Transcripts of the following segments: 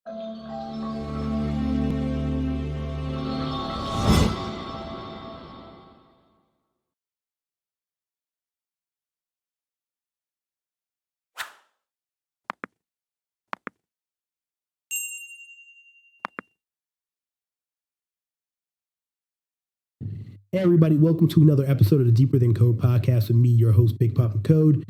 Hey everybody, welcome to another episode of the Deeper Than Code podcast with me, your host, Big Papa Code.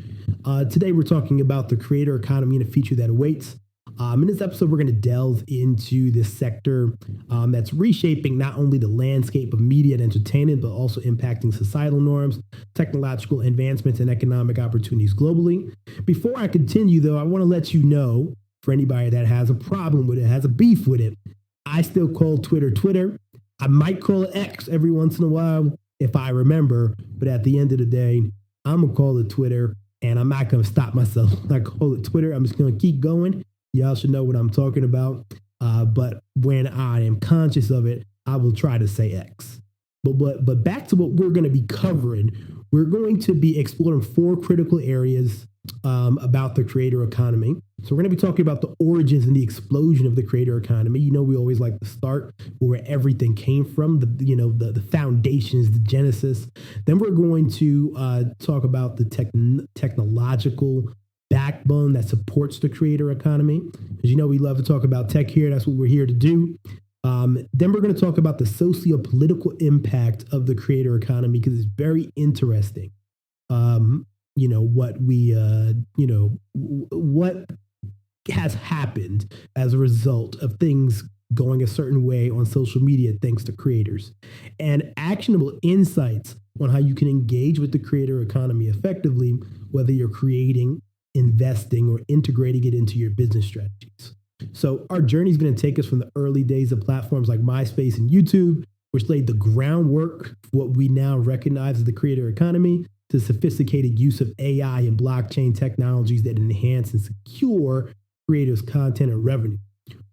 Today we're talking about the creator economy and a future that awaits. In this episode, we're going to delve into this sector that's reshaping not only the landscape of media and entertainment, but also impacting societal norms, technological advancements, and economic opportunities globally. Before I continue, though, I want to let you know, for anybody that has a problem with it, has a beef with it, I still call Twitter Twitter. I might call it X every once in a while if I remember, but at the end of the day, I'm gonna call it Twitter, and I'm not gonna stop myself. I call it Twitter. I'm just gonna keep going. Y'all should know what I'm talking about. But when I am conscious of it, I will try to say X. But back to what we're gonna be covering. We're going to be exploring 4 critical areas about the creator economy. So we're going to be talking about the origins and the explosion of the creator economy. You know, we always like to start where everything came from, the foundations, the genesis. Then we're going to talk about the technological backbone that supports the creator economy. As you know, we love to talk about tech here. That's what we're here to do. Then we're going to talk about the socio-political impact of the creator economy, because it's very interesting. What has happened as a result of things going a certain way on social media thanks to creators, and actionable insights on how you can engage with the creator economy effectively, whether you're creating, investing, or integrating it into your business strategies. So our journey is going to take us from the early days of platforms like MySpace and YouTube, which laid the groundwork for what we now recognize as the creator economy, to sophisticated use of AI and blockchain technologies that enhance and secure creators' content and revenue.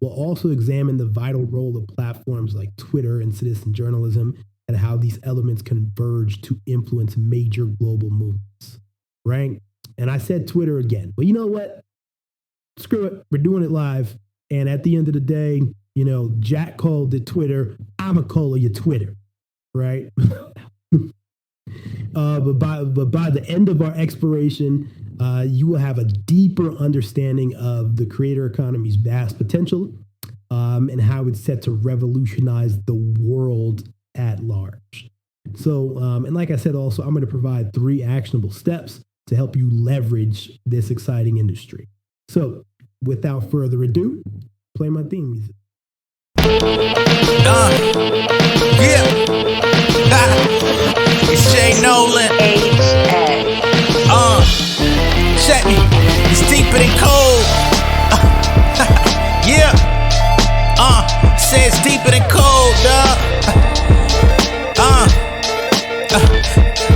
We'll also examine the vital role of platforms like Twitter and citizen journalism, and how these elements converge to influence major global movements, right? And I said Twitter again, but you know what? Screw it. We're doing it live. And at the end of the day, Jack called it Twitter. I'm a call you Twitter, right? But by the end of our exploration, you will have a deeper understanding of the creator economy's vast potential, and how it's set to revolutionize the world at large. So, and like I said, also, I'm going to provide 3 actionable steps to help you leverage this exciting industry. So, without further ado, play my theme music. It's Jay Nolan. Check me. It's deeper than cold. Yeah. Say it's deeper than cold,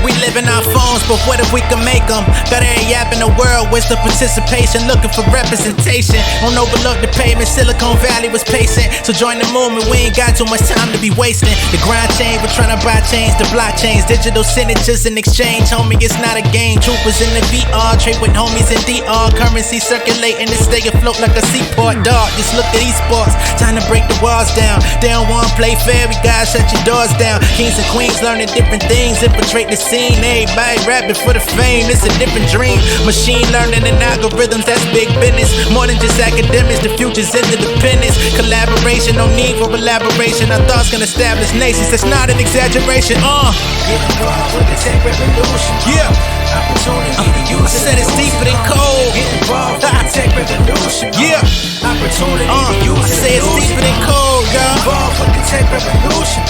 We live in our phones, but what if we can make them? Got every app in the world, where's the participation? Looking for representation. Won't overlook the pavement, Silicon Valley was pacing. So join the movement, we ain't got too much time to be wasting. The grind chain, we're trying to buy chains, the blockchains, digital signatures in exchange. Homie, it's not a game. Troopers in the VR, trade with homies in DR. Currency circulating to stay afloat like a seaport. Dog, just look at esports, time to break the walls down. They don't want to play fair, we gotta shut your doors down. Kings and queens learning different things, infiltrate the scene. Everybody rapping for the fame, it's a different dream. Machine learning and algorithms, that's big business. More than just academics, the future's interdependence. Collaboration, no need for elaboration. Our thoughts can establish nations, that's not an exaggeration. Get involved with the tech revolution. Yeah. Opportunity to use I said it's deeper than cold. Get involved with the tech revolution. Yeah. Opportunity to use I say it's deeper than cold, y'all. Get involved with the tech revolution.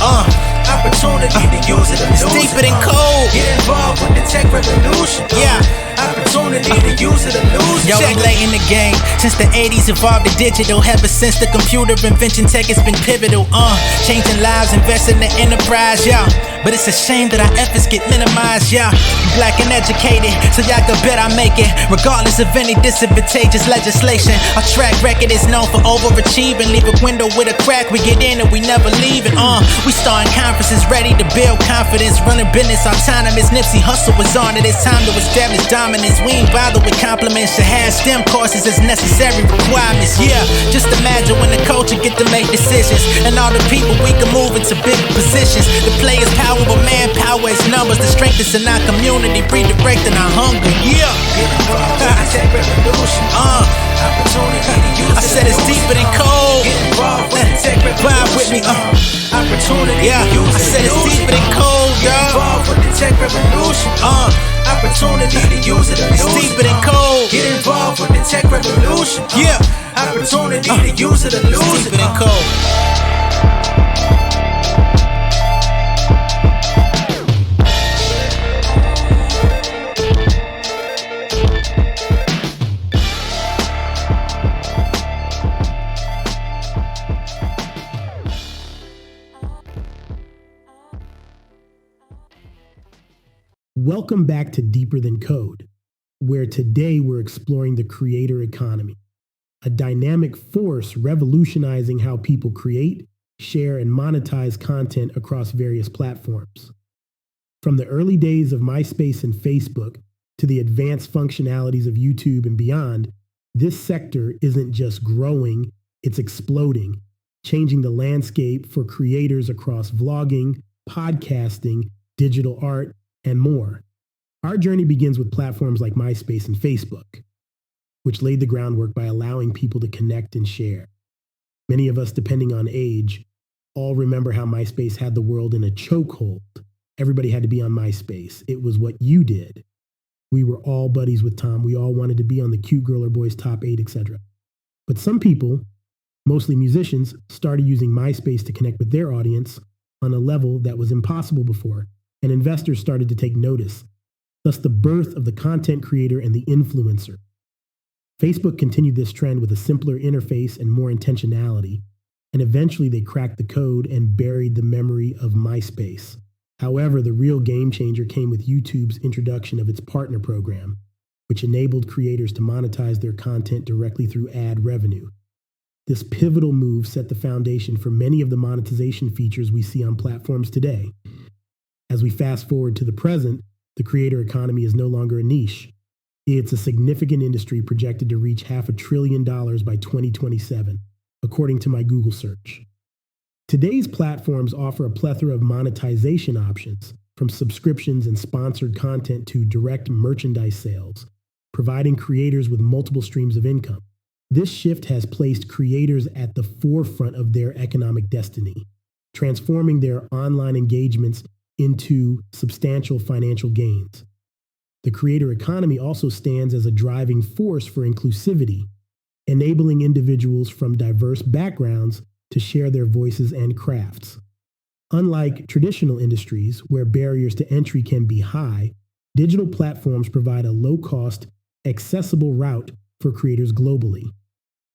Opportunity to use it. It's deeper than cold. Get involved with the tech revolution. Yeah. Opportunity to use it or lose it. Yo, I'm late in the game. Since the 80s evolved to digital. Ever since the computer invention, tech has been pivotal. Changing lives, investing in the enterprise, yeah. But it's a shame that our efforts get minimized, yeah. I'm black and educated, so y'all can bet I make it, regardless of any disadvantageous legislation. Our track record is known for overachieving. Leave a window with a crack, we get in and we never leave it. We starting conferences ready to build confidence, running business autonomous. Nipsey Hussle was on it, it's time to establish dominance. We ain't bother with compliments, should have STEM courses as necessary requirements. Yeah, just imagine when culture get to make decisions. And all the people, we can move into big positions. The players' power, but manpower is numbers. The strength is in our community, redirecting our hunger. Yeah. I said it's deeper than cold. Vibe with me. Opportunity. Yeah. I said it's deeper than cold, dog. With the tech revolution. Opportunity to use it. It's deeper than cold. Get involved with the tech revolution. Yeah. Opportunity to use it or lose it. It's deeper than cold. Welcome back to Deeper Than Code, where today we're exploring the creator economy, a dynamic force revolutionizing how people create, share, and monetize content across various platforms. From the early days of MySpace and Facebook to the advanced functionalities of YouTube and beyond, this sector isn't just growing, it's exploding, changing the landscape for creators across vlogging, podcasting, digital art, and more. Our journey begins with platforms like MySpace and Facebook, which laid the groundwork by allowing people to connect and share. Many of us, depending on age, all remember how MySpace had the world in a chokehold. Everybody had to be on MySpace. It was what you did. We were all buddies with Tom. We all wanted to be on the Cute Girl or Boys Top 8, etc. But some people, mostly musicians, started using MySpace to connect with their audience on a level that was impossible before, and investors started to take notice, thus the birth of the content creator and the influencer. Facebook continued this trend with a simpler interface and more intentionality, and eventually they cracked the code and buried the memory of MySpace. However, the real game changer came with YouTube's introduction of its partner program, which enabled creators to monetize their content directly through ad revenue. This pivotal move set the foundation for many of the monetization features we see on platforms today. As we fast forward to the present, the creator economy is no longer a niche. It's a significant industry projected to reach $500 billion by 2027, according to my Google search. Today's platforms offer a plethora of monetization options, from subscriptions and sponsored content to direct merchandise sales, providing creators with multiple streams of income. This shift has placed creators at the forefront of their economic destiny, transforming their online engagements into substantial financial gains. The creator economy also stands as a driving force for inclusivity, enabling individuals from diverse backgrounds to share their voices and crafts. Unlike traditional industries where barriers to entry can be high, digital platforms provide a low-cost, accessible route for creators globally.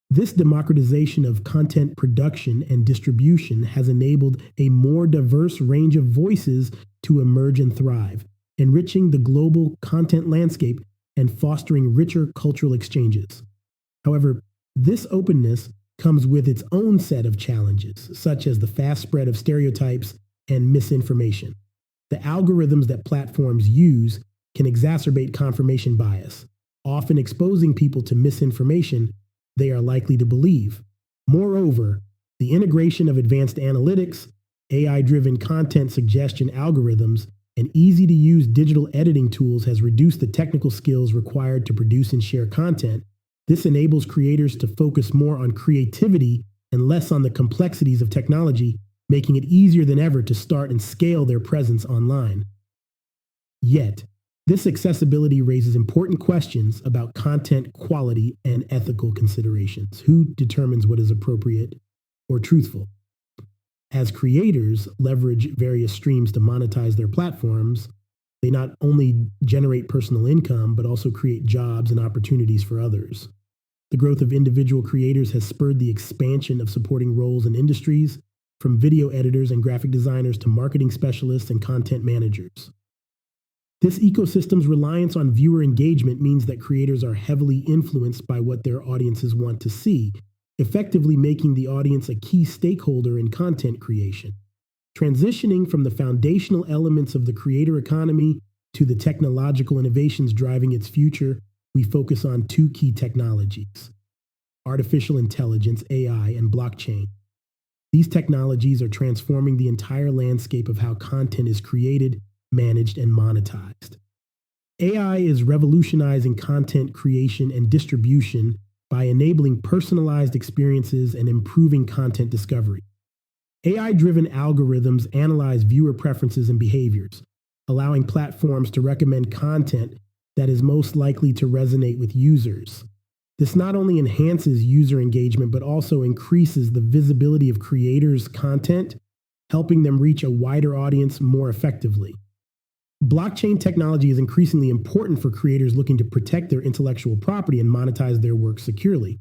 This democratization of content production and distribution has enabled a more diverse range of voices to emerge and thrive, enriching the global content landscape and fostering richer cultural exchanges. However, this openness comes with its own set of challenges, such as the fast spread of stereotypes and misinformation. The algorithms that platforms use can exacerbate confirmation bias, often exposing people to misinformation they are likely to believe. Moreover, the integration of advanced analytics, AI-driven content suggestion algorithms, and easy-to-use digital editing tools has reduced the technical skills required to produce and share content. This enables creators to focus more on creativity and less on the complexities of technology, making it easier than ever to start and scale their presence online. Yet, this accessibility raises important questions about content quality and ethical considerations. Who determines what is appropriate or truthful? As creators leverage various streams to monetize their platforms, they not only generate personal income, but also create jobs and opportunities for others. The growth of individual creators has spurred the expansion of supporting roles in industries, from video editors and graphic designers to marketing specialists and content managers. This ecosystem's reliance on viewer engagement means that creators are heavily influenced by what their audiences want to see, effectively making the audience a key stakeholder in content creation. Transitioning from the foundational elements of the creator economy to the technological innovations driving its future, we focus on two key technologies: artificial intelligence, AI, and blockchain. These technologies are transforming the entire landscape of how content is created, managed, and monetized. AI is revolutionizing content creation and distribution by enabling personalized experiences and improving content discovery. AI-driven algorithms analyze viewer preferences and behaviors, allowing platforms to recommend content that is most likely to resonate with users. This not only enhances user engagement, but also increases the visibility of creators' content, helping them reach a wider audience more effectively. Blockchain technology is increasingly important for creators looking to protect their intellectual property and monetize their work securely.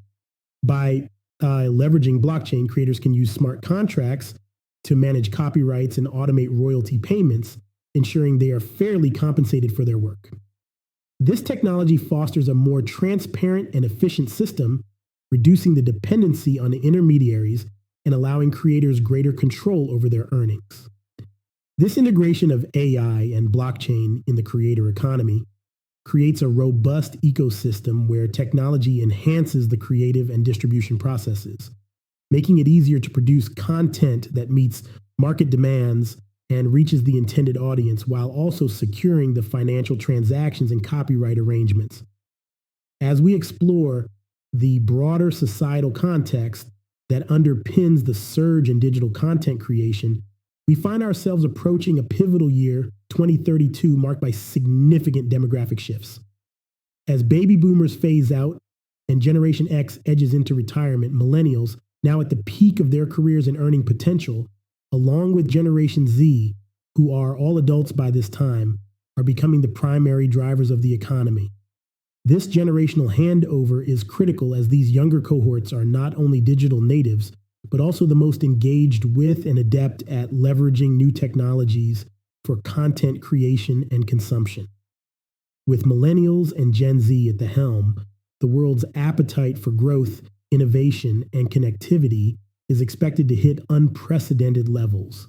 By leveraging blockchain, creators can use smart contracts to manage copyrights and automate royalty payments, ensuring they are fairly compensated for their work. This technology fosters a more transparent and efficient system, reducing the dependency on intermediaries and allowing creators greater control over their earnings. This integration of AI and blockchain in the creator economy creates a robust ecosystem where technology enhances the creative and distribution processes, making it easier to produce content that meets market demands and reaches the intended audience while also securing the financial transactions and copyright arrangements. As we explore the broader societal context that underpins the surge in digital content creation, we find ourselves approaching a pivotal year, 2032, marked by significant demographic shifts. As baby boomers phase out and Generation X edges into retirement, millennials, now at the peak of their careers and earning potential, along with Generation Z, who are all adults by this time, are becoming the primary drivers of the economy. This generational handover is critical as these younger cohorts are not only digital natives, but also the most engaged with and adept at leveraging new technologies for content creation and consumption. With millennials and Gen Z at the helm, the world's appetite for growth, innovation, and connectivity is expected to hit unprecedented levels.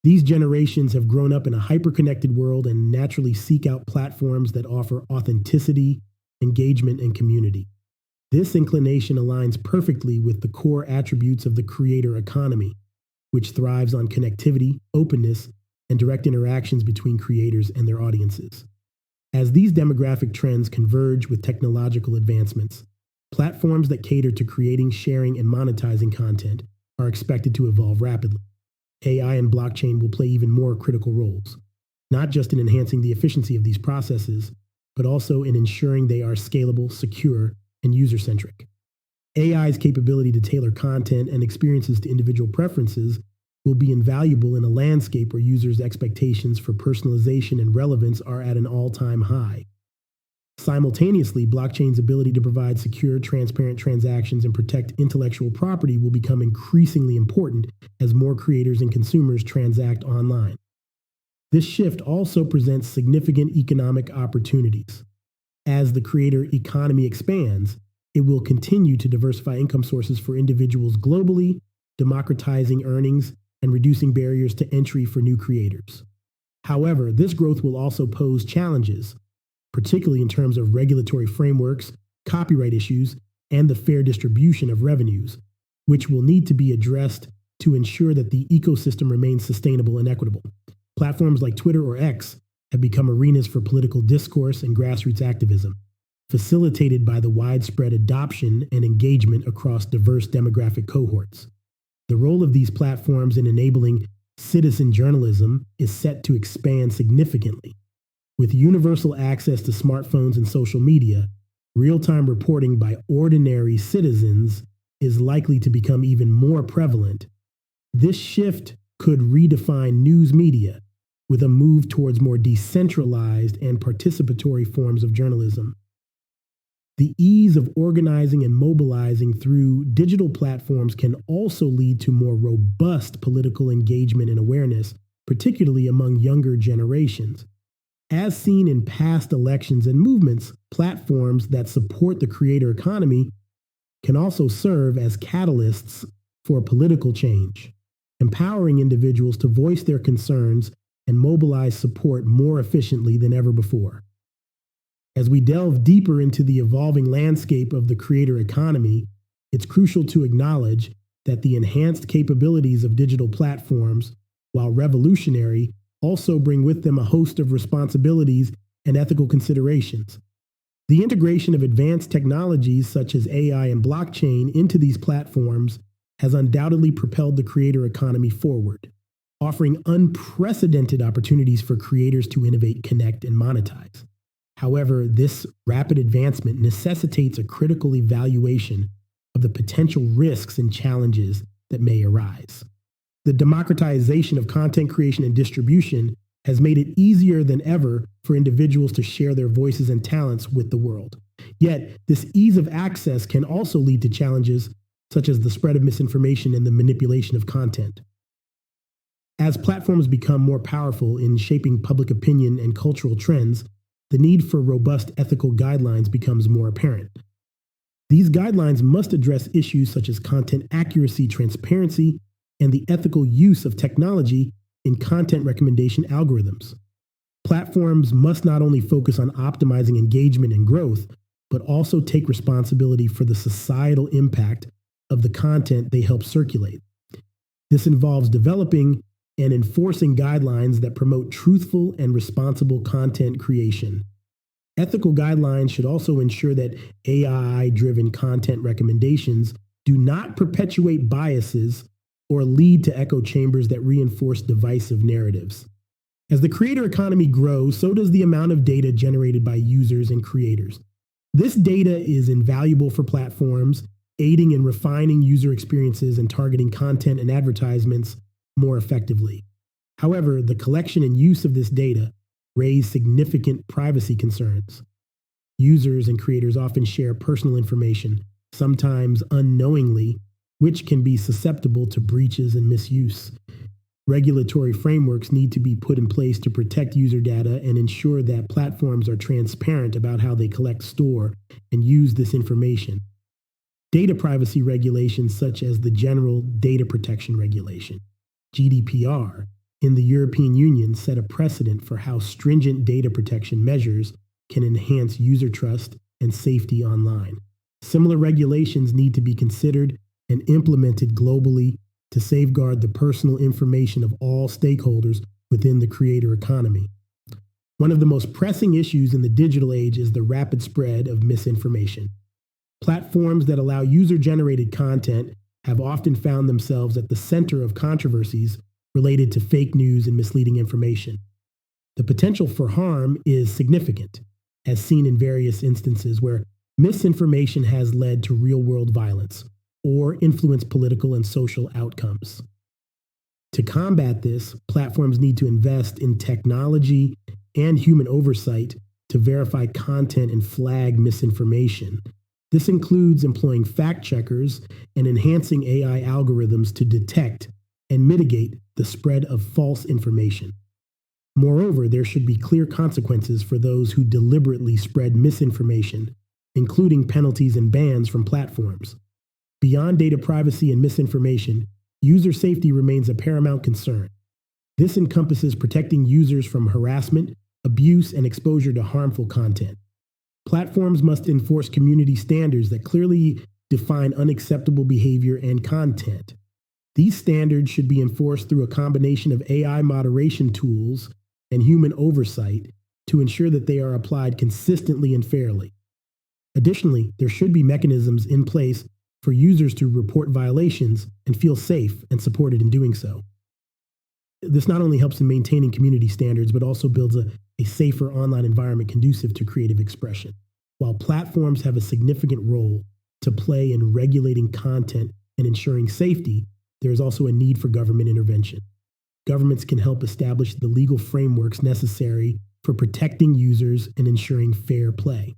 These generations have grown up in a hyper-connected world and naturally seek out platforms that offer authenticity, engagement, and community. This inclination aligns perfectly with the core attributes of the creator economy, which thrives on connectivity, openness, and direct interactions between creators and their audiences. As these demographic trends converge with technological advancements, platforms that cater to creating, sharing, and monetizing content are expected to evolve rapidly. AI and blockchain will play even more critical roles, not just in enhancing the efficiency of these processes, but also in ensuring they are scalable, secure, and user-centric. AI's capability to tailor content and experiences to individual preferences will be invaluable in a landscape where users' expectations for personalization and relevance are at an all-time high. Simultaneously, blockchain's ability to provide secure, transparent transactions and protect intellectual property will become increasingly important as more creators and consumers transact online. This shift also presents significant economic opportunities. As the creator economy expands, it will continue to diversify income sources for individuals globally, democratizing earnings and reducing barriers to entry for new creators. However, this growth will also pose challenges, particularly in terms of regulatory frameworks, copyright issues, and the fair distribution of revenues, which will need to be addressed to ensure that the ecosystem remains sustainable and equitable. Platforms like Twitter or X have become arenas for political discourse and grassroots activism, facilitated by the widespread adoption and engagement across diverse demographic cohorts. The role of these platforms in enabling citizen journalism is set to expand significantly. With universal access to smartphones and social media, real-time reporting by ordinary citizens is likely to become even more prevalent. This shift could redefine news media with a move towards more decentralized and participatory forms of journalism. The ease of organizing and mobilizing through digital platforms can also lead to more robust political engagement and awareness, particularly among younger generations. As seen in past elections and movements, platforms that support the creator economy can also serve as catalysts for political change, empowering individuals to voice their concerns and mobilize support more efficiently than ever before. As we delve deeper into the evolving landscape of the creator economy, it's crucial to acknowledge that the enhanced capabilities of digital platforms, while revolutionary, also bring with them a host of responsibilities and ethical considerations. The integration of advanced technologies such as AI and blockchain into these platforms has undoubtedly propelled the creator economy forward, offering unprecedented opportunities for creators to innovate, connect, and monetize. However, this rapid advancement necessitates a critical evaluation of the potential risks and challenges that may arise. The democratization of content creation and distribution has made it easier than ever for individuals to share their voices and talents with the world. Yet, this ease of access can also lead to challenges such as the spread of misinformation and the manipulation of content. As platforms become more powerful in shaping public opinion and cultural trends, the need for robust ethical guidelines becomes more apparent. These guidelines must address issues such as content accuracy, transparency, and the ethical use of technology in content recommendation algorithms. Platforms must not only focus on optimizing engagement and growth, but also take responsibility for the societal impact of the content they help circulate. This involves developing and enforcing guidelines that promote truthful and responsible content creation. Ethical guidelines should also ensure that AI-driven content recommendations do not perpetuate biases or lead to echo chambers that reinforce divisive narratives. As the creator economy grows, so does the amount of data generated by users and creators. This data is invaluable for platforms, aiding in refining user experiences and targeting content and advertisements more effectively. However, the collection and use of this data raise significant privacy concerns. Users and creators often share personal information, sometimes unknowingly, which can be susceptible to breaches and misuse. Regulatory frameworks need to be put in place to protect user data and ensure that platforms are transparent about how they collect, store, and use this information. Data privacy regulations such as the General Data Protection Regulation, GDPR, in the European Union set a precedent for how stringent data protection measures can enhance user trust and safety online. Similar regulations need to be considered and implemented globally to safeguard the personal information of all stakeholders within the creator economy. One of the most pressing issues in the digital age is the rapid spread of misinformation. Platforms that allow user-generated content have often found themselves at the center of controversies related to fake news and misleading information. The potential for harm is significant, as seen in various instances where misinformation has led to real-world violence or influenced political and social outcomes. To combat this, platforms need to invest in technology and human oversight to verify content and flag misinformation. This includes employing fact-checkers and enhancing AI algorithms to detect and mitigate the spread of false information. Moreover, there should be clear consequences for those who deliberately spread misinformation, including penalties and bans from platforms. Beyond data privacy and misinformation, user safety remains a paramount concern. This encompasses protecting users from harassment, abuse, and exposure to harmful content. Platforms must enforce community standards that clearly define unacceptable behavior and content. These standards should be enforced through a combination of AI moderation tools and human oversight to ensure that they are applied consistently and fairly. Additionally, there should be mechanisms in place for users to report violations and feel safe and supported in doing so. This not only helps in maintaining community standards, but also builds a safer online environment conducive to creative expression. While platforms have a significant role to play in regulating content and ensuring safety, there is also a need for government intervention. Governments can help establish the legal frameworks necessary for protecting users and ensuring fair play.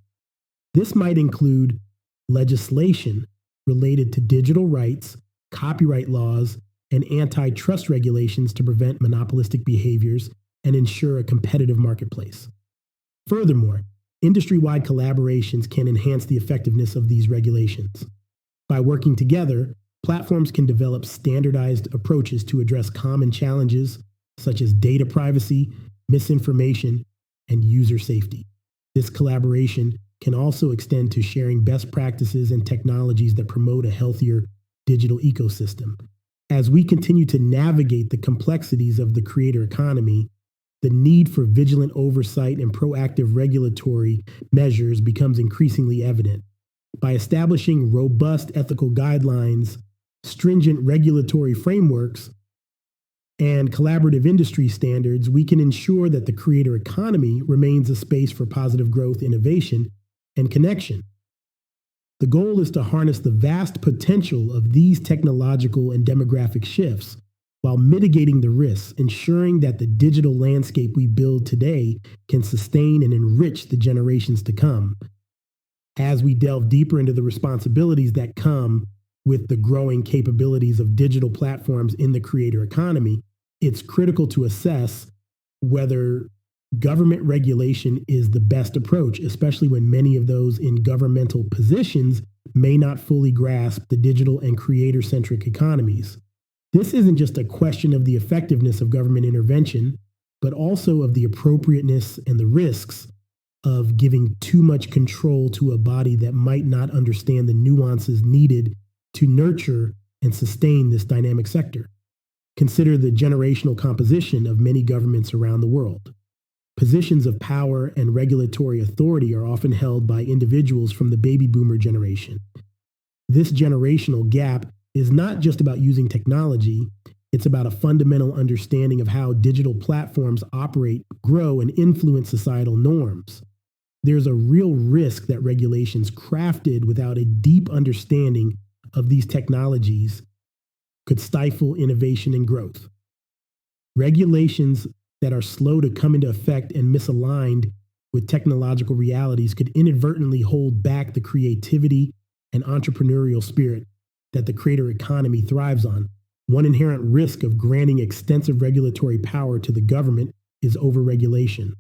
This might include legislation related to digital rights, copyright laws, and antitrust regulations to prevent monopolistic behaviors and ensure a competitive marketplace. Furthermore, industry-wide collaborations can enhance the effectiveness of these regulations. By working together, platforms can develop standardized approaches to address common challenges such as data privacy, misinformation, and user safety. This collaboration can also extend to sharing best practices and technologies that promote a healthier digital ecosystem. As we continue to navigate the complexities of the creator economy, the need for vigilant oversight and proactive regulatory measures becomes increasingly evident. By establishing robust ethical guidelines, stringent regulatory frameworks, and collaborative industry standards, we can ensure that the creator economy remains a space for positive growth, innovation, and connection. The goal is to harness the vast potential of these technological and demographic shifts while mitigating the risks, ensuring that the digital landscape we build today can sustain and enrich the generations to come. As we delve deeper into the responsibilities that come with the growing capabilities of digital platforms in the creator economy, it's critical to assess whether government regulation is the best approach, especially when many of those in governmental positions may not fully grasp the digital and creator-centric economies. This isn't just a question of the effectiveness of government intervention, but also of the appropriateness and the risks of giving too much control to a body that might not understand the nuances needed to nurture and sustain this dynamic sector. Consider the generational composition of many governments around the world. Positions of power and regulatory authority are often held by individuals from the baby boomer generation. This generational gap is not just about using technology, it's about a fundamental understanding of how digital platforms operate, grow, and influence societal norms. There's a real risk that regulations crafted without a deep understanding of these technologies could stifle innovation and growth. Regulations that are slow to come into effect and misaligned with technological realities could inadvertently hold back the creativity and entrepreneurial spirit that the creator economy thrives on. One inherent risk of granting extensive regulatory power to the government is overregulation.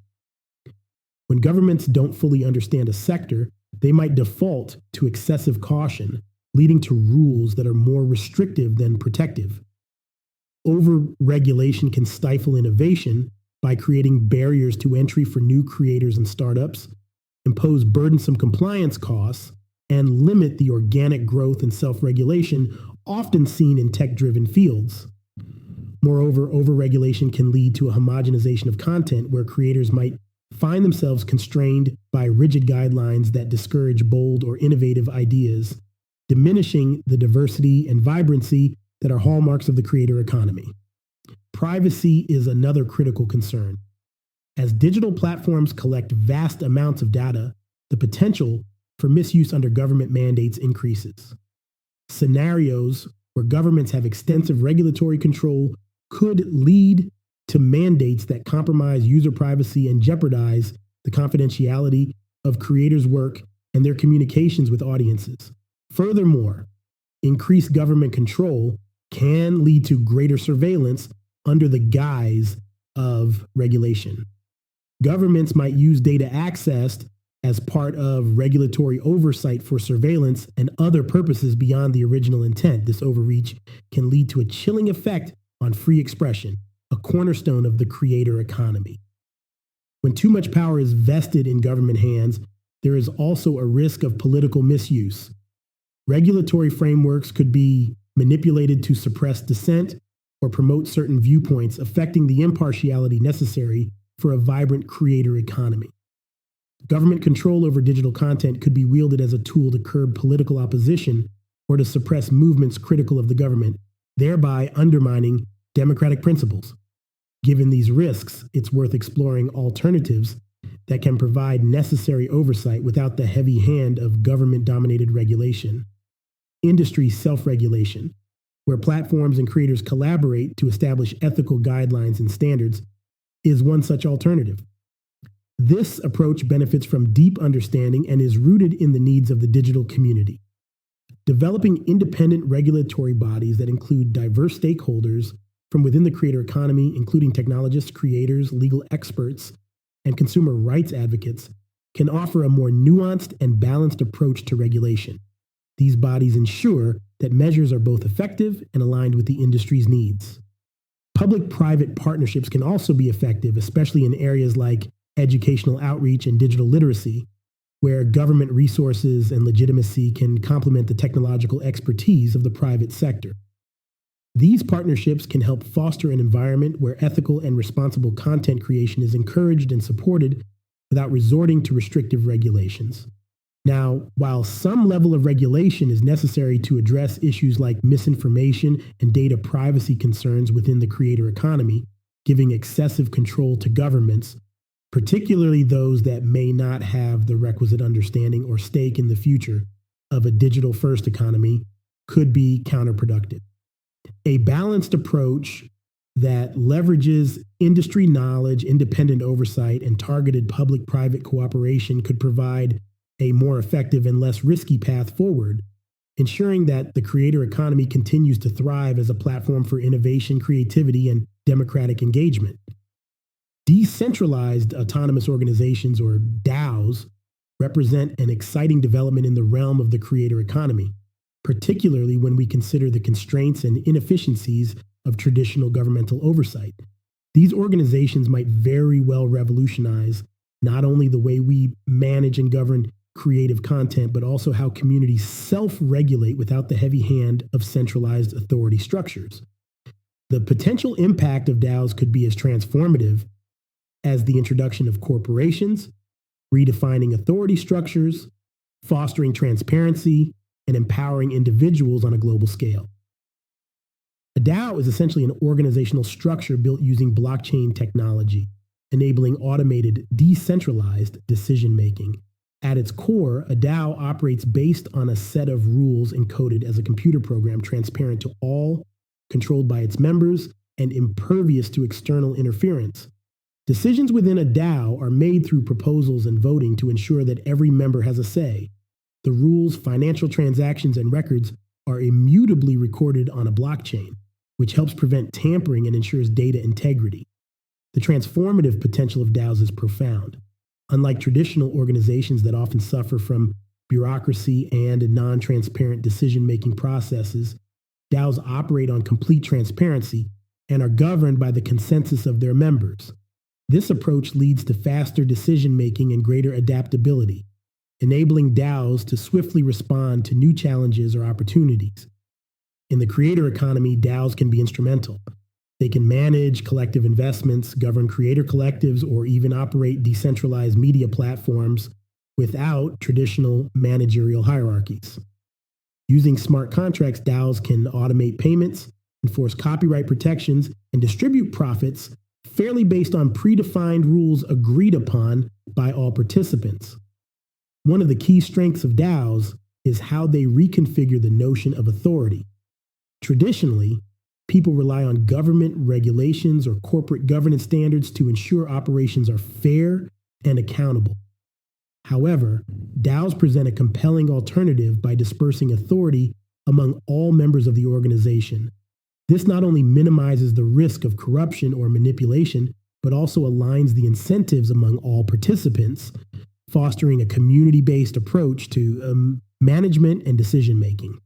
When governments don't fully understand a sector, they might default to excessive caution, leading to rules that are more restrictive than protective. Overregulation can stifle innovation by creating barriers to entry for new creators and startups, impose burdensome compliance costs, and limit the organic growth and self-regulation often seen in tech-driven fields. Moreover, overregulation can lead to a homogenization of content where creators might find themselves constrained by rigid guidelines that discourage bold or innovative ideas, diminishing the diversity and vibrancy that are hallmarks of the creator economy. Privacy is another critical concern. As digital platforms collect vast amounts of data, the potential for misuse under government mandates increases. Scenarios where governments have extensive regulatory control could lead to mandates that compromise user privacy and jeopardize the confidentiality of creators' work and their communications with audiences. Furthermore, increased government control can lead to greater surveillance under the guise of regulation. Governments might use data accessed as part of regulatory oversight for surveillance and other purposes beyond the original intent. This overreach can lead to a chilling effect on free expression, a cornerstone of the creator economy. When too much power is vested in government hands, there is also a risk of political misuse. Regulatory frameworks could be manipulated to suppress dissent or promote certain viewpoints, affecting the impartiality necessary for a vibrant creator economy. Government control over digital content could be wielded as a tool to curb political opposition or to suppress movements critical of the government, thereby undermining democratic principles. Given these risks, it's worth exploring alternatives that can provide necessary oversight without the heavy hand of government-dominated regulation. Industry self-regulation, where platforms and creators collaborate to establish ethical guidelines and standards, is one such alternative. This approach benefits from deep understanding and is rooted in the needs of the digital community. Developing independent regulatory bodies that include diverse stakeholders from within the creator economy, including technologists, creators, legal experts, and consumer rights advocates, can offer a more nuanced and balanced approach to regulation. These bodies ensure that measures are both effective and aligned with the industry's needs. Public-private partnerships can also be effective, especially in areas like educational outreach and digital literacy, where government resources and legitimacy can complement the technological expertise of the private sector. These partnerships can help foster an environment where ethical and responsible content creation is encouraged and supported without resorting to restrictive regulations. Now, while some level of regulation is necessary to address issues like misinformation and data privacy concerns within the creator economy, giving excessive control to governments, particularly those that may not have the requisite understanding or stake in the future of a digital-first economy, could be counterproductive. A balanced approach that leverages industry knowledge, independent oversight, and targeted public-private cooperation could provide a more effective and less risky path forward, ensuring that the creator economy continues to thrive as a platform for innovation, creativity, and democratic engagement. Decentralized autonomous organizations, or DAOs, represent an exciting development in the realm of the creator economy, particularly when we consider the constraints and inefficiencies of traditional governmental oversight. These organizations might very well revolutionize not only the way we manage and govern creative content, but also how communities self-regulate without the heavy hand of centralized authority structures. The potential impact of DAOs could be as transformative as the introduction of corporations, redefining authority structures, fostering transparency, and empowering individuals on a global scale. A DAO is essentially an organizational structure built using blockchain technology, enabling automated, decentralized decision-making. At its core, a DAO operates based on a set of rules encoded as a computer program, transparent to all, controlled by its members, and impervious to external interference. Decisions within a DAO are made through proposals and voting to ensure that every member has a say. The rules, financial transactions, and records are immutably recorded on a blockchain, which helps prevent tampering and ensures data integrity. The transformative potential of DAOs is profound. Unlike traditional organizations that often suffer from bureaucracy and non-transparent decision-making processes, DAOs operate on complete transparency and are governed by the consensus of their members. This approach leads to faster decision-making and greater adaptability, enabling DAOs to swiftly respond to new challenges or opportunities. In the creator economy, DAOs can be instrumental. They can manage collective investments, govern creator collectives, or even operate decentralized media platforms without traditional managerial hierarchies. Using smart contracts, DAOs can automate payments, enforce copyright protections, and distribute profits fairly based on predefined rules agreed upon by all participants. One of the key strengths of DAOs is how they reconfigure the notion of authority. Traditionally, people rely on government regulations or corporate governance standards to ensure operations are fair and accountable. However, DAOs present a compelling alternative by dispersing authority among all members of the organization. This not only minimizes the risk of corruption or manipulation, but also aligns the incentives among all participants, fostering a community-based approach to management and decision-making.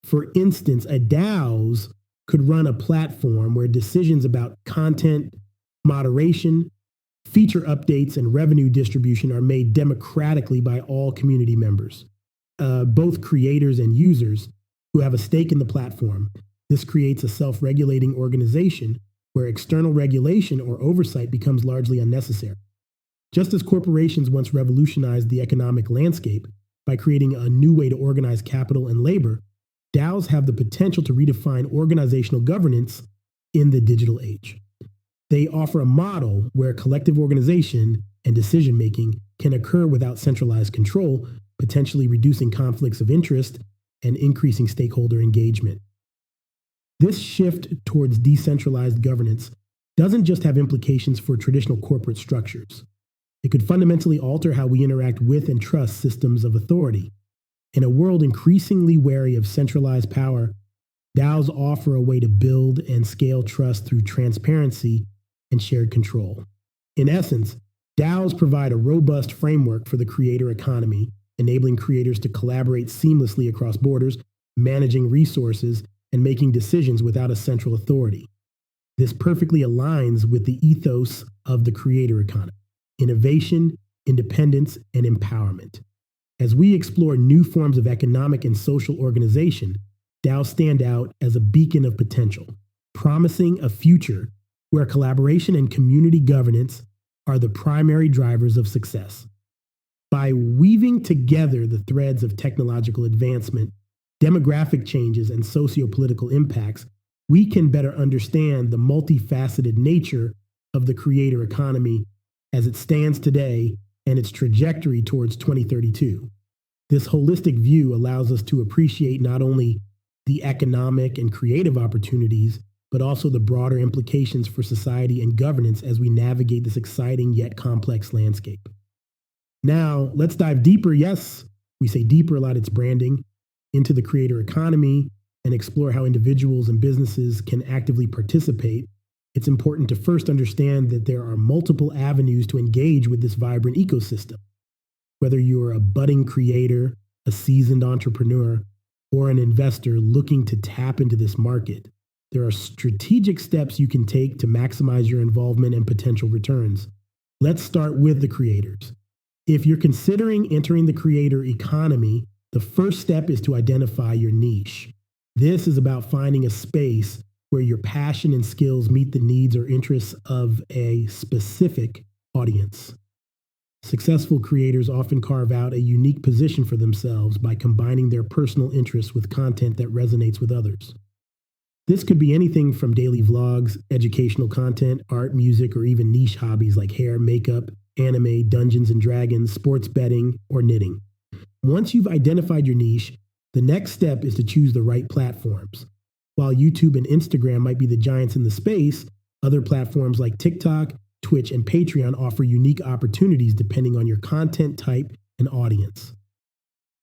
For instance, a DAOs could run a platform where decisions about content moderation, feature updates, and revenue distribution are made democratically by all community members, both creators and users who have a stake in the platform. This creates a self-regulating organization where external regulation or oversight becomes largely unnecessary. Just as corporations once revolutionized the economic landscape by creating a new way to organize capital and labor, DAOs have the potential to redefine organizational governance in the digital age. They offer a model where collective organization and decision-making can occur without centralized control, potentially reducing conflicts of interest and increasing stakeholder engagement. This shift towards decentralized governance doesn't just have implications for traditional corporate structures. It could fundamentally alter how we interact with and trust systems of authority. In a world increasingly wary of centralized power, DAOs offer a way to build and scale trust through transparency and shared control. In essence, DAOs provide a robust framework for the creator economy, enabling creators to collaborate seamlessly across borders, managing resources, and making decisions without a central authority. This perfectly aligns with the ethos of the creator economy: innovation, independence, and empowerment. As we explore new forms of economic and social organization, DAOs stand out as a beacon of potential, promising a future where collaboration and community governance are the primary drivers of success. By weaving together the threads of technological advancement, demographic changes, and socio-political impacts, we can better understand the multifaceted nature of the creator economy as it stands today and its trajectory towards 2032. This holistic view allows us to appreciate not only the economic and creative opportunities, but also the broader implications for society and governance as we navigate this exciting yet complex landscape. Now, let's dive deeper. Yes, we say deeper a lot, it's branding, into the creator economy and explore how individuals and businesses can actively participate. It's important to first understand that there are multiple avenues to engage with this vibrant ecosystem. Whether you're a budding creator, a seasoned entrepreneur, or an investor looking to tap into this market, there are strategic steps you can take to maximize your involvement and potential returns. Let's start with the creators. If you're considering entering the creator economy, the first step is to identify your niche. This is about finding a space where your passion and skills meet the needs or interests of a specific audience. Successful creators often carve out a unique position for themselves by combining their personal interests with content that resonates with others. This could be anything from daily vlogs, educational content, art, music, or even niche hobbies like hair, makeup, anime, Dungeons and Dragons, sports betting, or knitting. Once you've identified your niche, the next step is to choose the right platforms. While YouTube and Instagram might be the giants in the space, other platforms like TikTok, Twitch, and Patreon offer unique opportunities depending on your content type and audience.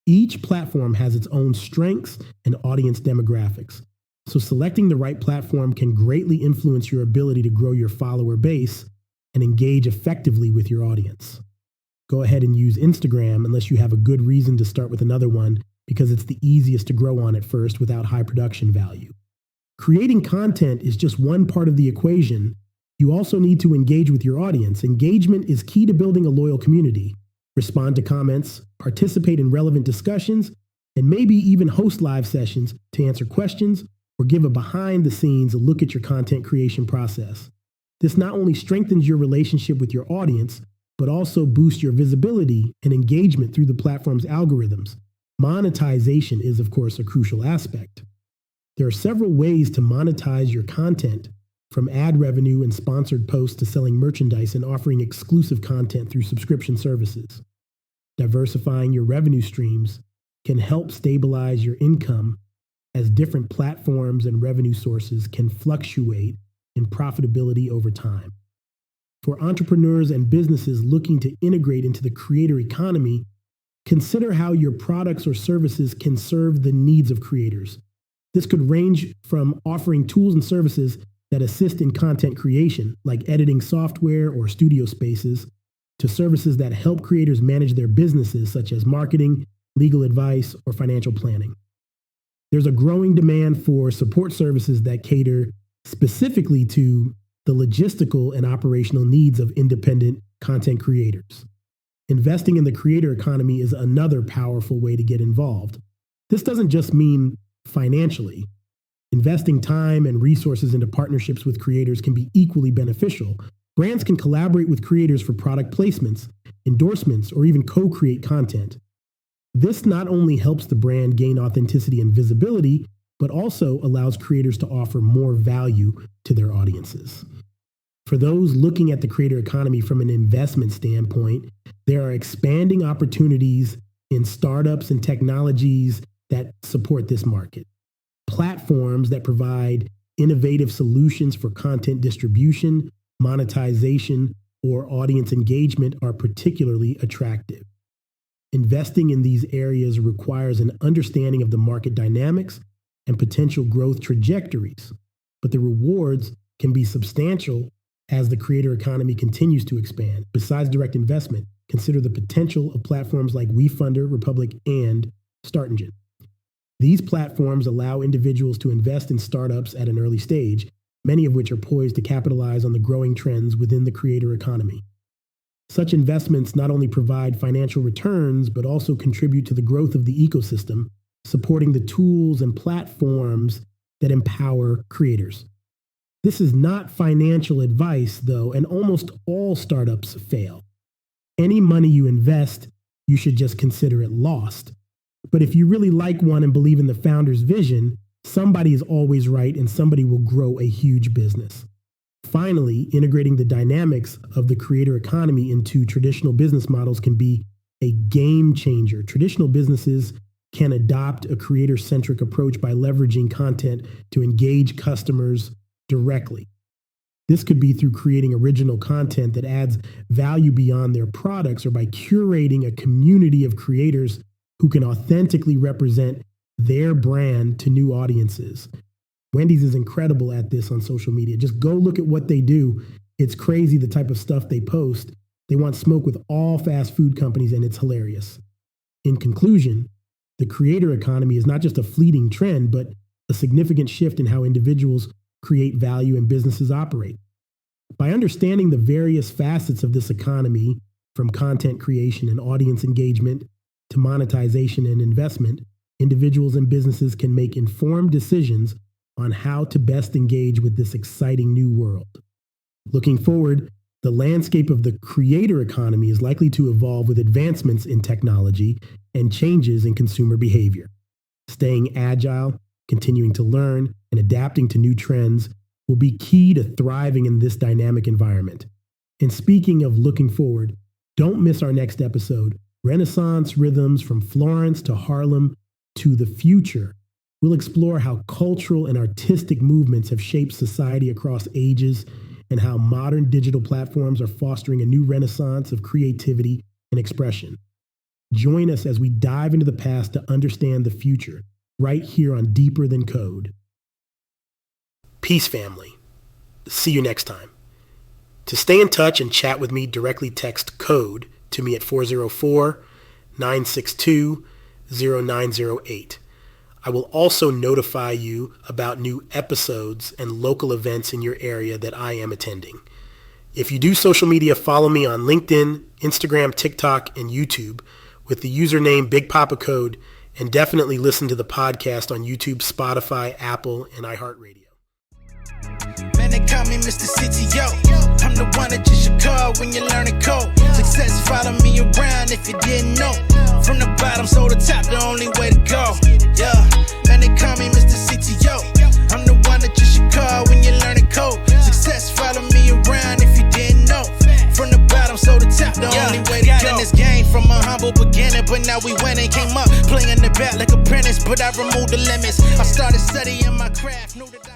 Each platform has its own strengths and audience demographics, so selecting the right platform can greatly influence your ability to grow your follower base and engage effectively with your audience. Go ahead and use Instagram unless you have a good reason to start with another one, because it's the easiest to grow on at first without high production value. Creating content is just one part of the equation. You also need to engage with your audience. Engagement is key to building a loyal community. Respond to comments, participate in relevant discussions, and maybe even host live sessions to answer questions or give a behind-the-scenes look at your content creation process. This not only strengthens your relationship with your audience, but also boosts your visibility and engagement through the platform's algorithms. Monetization is, of course, a crucial aspect. There are several ways to monetize your content, from ad revenue and sponsored posts to selling merchandise and offering exclusive content through subscription services. Diversifying your revenue streams can help stabilize your income, as different platforms and revenue sources can fluctuate in profitability over time. For entrepreneurs and businesses looking to integrate into the creator economy, consider how your products or services can serve the needs of creators. This could range from offering tools and services that assist in content creation, like editing software or studio spaces, to services that help creators manage their businesses, such as marketing, legal advice, or financial planning. There's a growing demand for support services that cater specifically to the logistical and operational needs of independent content creators. Investing in the creator economy is another powerful way to get involved. This doesn't just mean financially. Investing time and resources into partnerships with creators can be equally beneficial. Brands can collaborate with creators for product placements, endorsements, or even co-create content. This not only helps the brand gain authenticity and visibility, but also allows creators to offer more value to their audiences. For those looking at the creator economy from an investment standpoint, there are expanding opportunities in startups and technologies that support this market. Platforms that provide innovative solutions for content distribution, monetization, or audience engagement are particularly attractive. Investing in these areas requires an understanding of the market dynamics and potential growth trajectories, but the rewards can be substantial as the creator economy continues to expand. Besides direct investment, consider the potential of platforms like WeFunder, Republic, and StartEngine. These platforms allow individuals to invest in startups at an early stage, many of which are poised to capitalize on the growing trends within the creator economy. Such investments not only provide financial returns, but also contribute to the growth of the ecosystem, supporting the tools and platforms that empower creators. This is not financial advice, though, and almost all startups fail. Any money you invest, you should just consider it lost. But if you really like one and believe in the founder's vision, somebody is always right and somebody will grow a huge business. Finally, integrating the dynamics of the creator economy into traditional business models can be a game changer. Traditional businesses can adopt a creator-centric approach by leveraging content to engage customers directly. This could be through creating original content that adds value beyond their products, or by curating a community of creators who can authentically represent their brand to new audiences. Wendy's is incredible at this on social media. Just go look at what they do. It's crazy the type of stuff they post. They want smoke with all fast food companies, and it's hilarious. In conclusion, the creator economy is not just a fleeting trend, but a significant shift in how individuals create value and businesses operate. By understanding the various facets of this economy, from content creation and audience engagement to monetization and investment, individuals and businesses can make informed decisions on how to best engage with this exciting new world. Looking forward, the landscape of the creator economy is likely to evolve with advancements in technology and changes in consumer behavior. Staying agile, continuing to learn, and adapting to new trends will be key to thriving in this dynamic environment. And speaking of looking forward, don't miss our next episode, Renaissance Rhythms from Florence to Harlem to the Future. We'll explore how cultural and artistic movements have shaped society across ages, and how modern digital platforms are fostering a new renaissance of creativity and expression. Join us as we dive into the past to understand the future, right here on Deeper Than Code. Peace, family. See you next time. To stay in touch and chat with me, directly text CODE to me at 404-962-0908. I will also notify you about new episodes and local events in your area that I am attending. If you do social media, follow me on LinkedIn, Instagram, TikTok, and YouTube with the username Big Papa Code, and definitely listen to the podcast on YouTube, Spotify, Apple, and iHeartRadio. Man, they call me Mr. CTO. I'm the one that you should call when you're learning code. Success follow me around if you didn't know. From the bottom, so the top, the only way to go. Yeah, man, they call me Mr. CTO. I'm the one that you should call when you're learning code. Success follow me around if you didn't know. From the bottom, so the top, the only way to go. In this game from a humble beginning, but now we winning. Came up playing the bat like apprentice, but I removed the limits. I started studying my craft, knew that